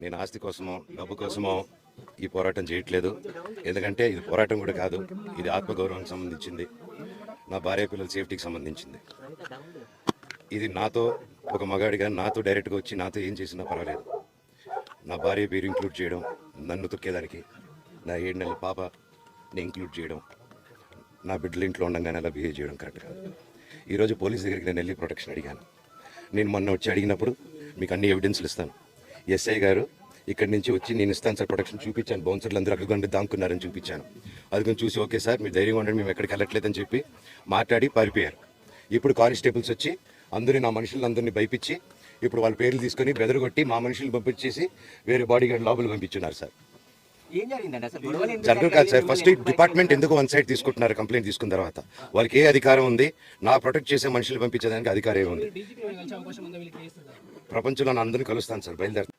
నేను ఆస్తి కోసమో డబ్బు కోసమో ఈ పోరాటం చేయట్లేదు. ఎందుకంటే ఇది పోరాటం కూడా కాదు, ఇది ఆత్మగౌరవానికి సంబంధించింది, నా భార్య పిల్లల సేఫ్టీకి సంబంధించింది. ఇది నాతో ఒక మగాడిగా నాతో డైరెక్ట్గా వచ్చి నాతో ఏం చేసినా పర్వాలేదు. నా భార్య పేరు ఇంక్లూడ్ చేయడం, నన్ను తొక్కేదానికి, నా 7 నెలల పాపని ఇంక్లూడ్ చేయడం, నా బిడ్డల ఇంట్లో ఉండగానే అలా బిహేవ్ చేయడం కరెక్ట్ కాదు. ఈరోజు పోలీస్ దగ్గరికి నేను వెళ్ళి ప్రొటెక్షన్ అడిగాను. నేను మొన్న వచ్చి అడిగినప్పుడు మీకు అన్ని ఎవిడెన్స్లు ఇస్తాను. ఎస్ఐ గారు ఇక్కడి నుంచి వచ్చి నేను ఇస్తాను సార్ ప్రొటెక్షన్ చూపించాను. బౌన్సర్లు అందరూ అక్కడ దాక్కున్నారని చూపించాను. అది కొంచెం చూసి ఓకే సార్ మీరు ధైర్యంగా ఉండండి, మేము ఎక్కడికి వెళ్ళట్లేదని చెప్పి మాట్లాడి పారిపోయారు. ఇప్పుడు కానిస్టేబుల్స్ వచ్చి అందరూ నా మనుషులందరినీ భయపించి ఇప్పుడు వాళ్ళ పేర్లు తీసుకొని బెదరగొట్టి మా మనుషులు పంపించేసి వేరే బాడీ గార్డ్ లోపల పంపించున్నారు సార్. జరగదు కాదు సార్. ఫస్ట్ డిపార్ట్మెంట్ ఎందుకు వన్ సైడ్ తీసుకుంటున్నారు? కంప్లైంట్ తీసుకున్న తర్వాత వాళ్ళకి ఏ అధికారం ఉంది? నా ప్రొటెక్ట్ చేసే మనుషులు పంపించేదానికి అధికారం ఏముంది? ప్రపంచంలో అందరినీ కలుస్తాను సార్, బయలుదేరుతాను.